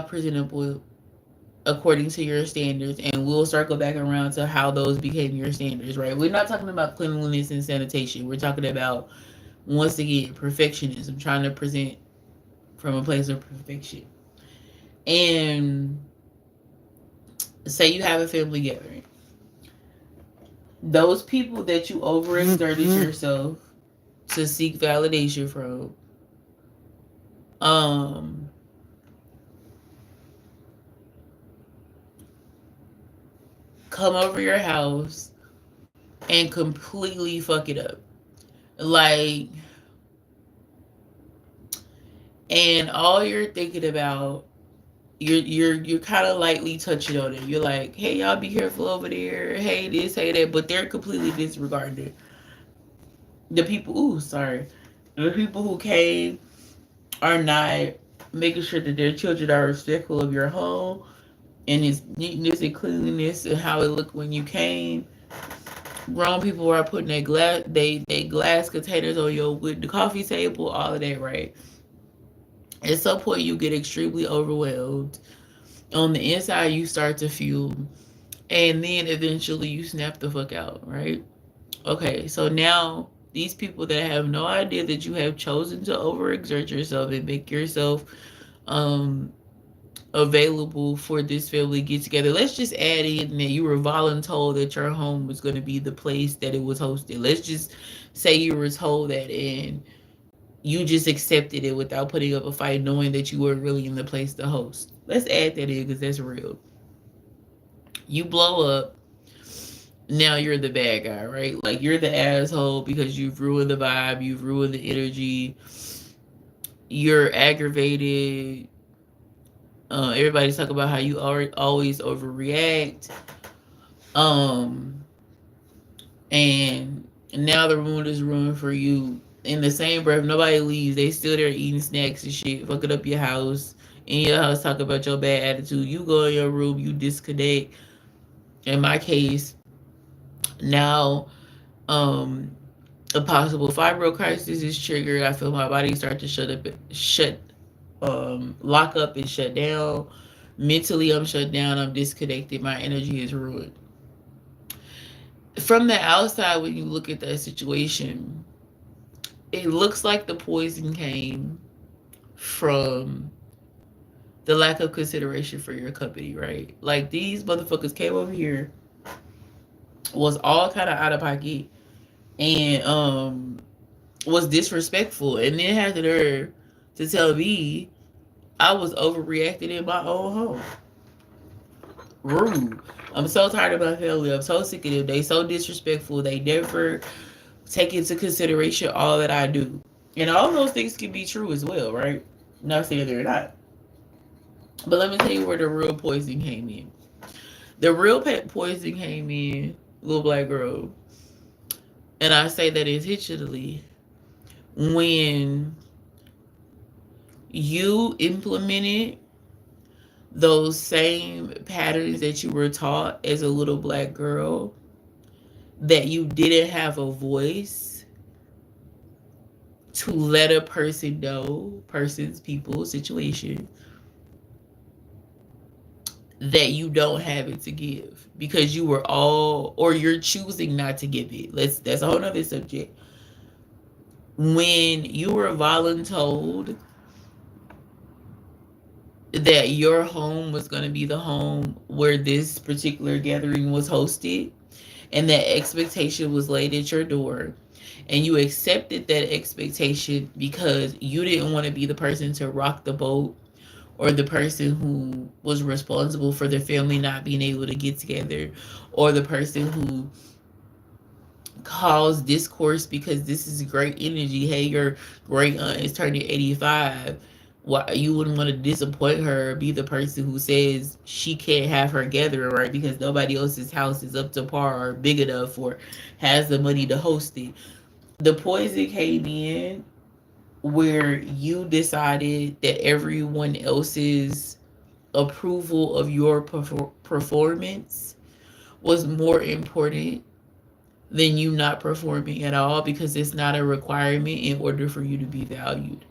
not presentable according to your standards, and we'll circle back around to how those became your standards, right? We're not talking about cleanliness and sanitation. We're talking about, once again, perfectionism, trying to present from a place of perfection. And say you have a family gathering. Those people that you overexerted yourself to seek validation from, um, come over your house and completely fuck it up. Like, and all you're thinking about, you're kind of lightly touching on it. You're like, hey, y'all be careful over there. Hey, this, hey, that. But they're completely disregarded. The people, ooh, sorry. The people who came are not making sure that their children are respectful of your home and its neatness and cleanliness and how it looked when you came. Grown people are putting their glass containers on your with the coffee table, all of that, right? At some point, you get extremely overwhelmed. On the inside, you start to fume, and then eventually you snap the fuck out, right? Okay, so now these people that have no idea that you have chosen to overexert yourself and make yourself um available for this family get together. Let's just add in that you were voluntold that your home was going to be the place that it was hosted. Let's just say you were told that, and you just accepted it without putting up a fight, knowing that you were really in the place to host. Let's add that in because that's real. You blow up. Now you're the bad guy, right? Like, you're the asshole because you've ruined the vibe, you've ruined the energy, you're aggravated. Everybody's talking about how you always overreact. Um, and now the mood is ruined for you. In the same breath, nobody leaves. They still there eating snacks and shit, fucking up your house. In your house, talk about your bad attitude. You go in your room, you disconnect. In my case, now, um, a possible fibro crisis is triggered. I feel my body start to lock up and shut down. Mentally, I'm shut down. I'm disconnected. My energy is ruined. From the outside, when you look at that situation, it looks like the poison came from the lack of consideration for your company, right? Like, these motherfuckers came over here, was all kind of out of pocket, and was disrespectful, and then had the nerve to tell me I was overreacting in my own home. Rude. I'm so tired of my family. I'm so sick of them. They so disrespectful. They never take into consideration all that I do. And all those things can be true as well, right? Not saying they're not. But let me tell you where the real poison came in. The real poison came in, little black girl. And I say that intentionally. When you implemented those same patterns that you were taught as a little black girl, that you didn't have a voice to let a person know, persons, people, situation, that you don't have it to give because you were all, or you're choosing not to give it. That's a whole nother subject. When you were voluntold that your home was going to be the home where this particular gathering was hosted, and that expectation was laid at your door, and you accepted that expectation because you didn't want to be the person to rock the boat, or the person who was responsible for the family not being able to get together, or the person who caused discourse because this is great energy. Hey, your great aunt is turning 85. Why you wouldn't want to disappoint her, or be the person who says she can't have her gathering, right? Because nobody else's house is up to par or big enough or has the money to host it. The poison came in where you decided that everyone else's approval of your performance was more important than you not performing at all, because it's not a requirement in order for you to be valued.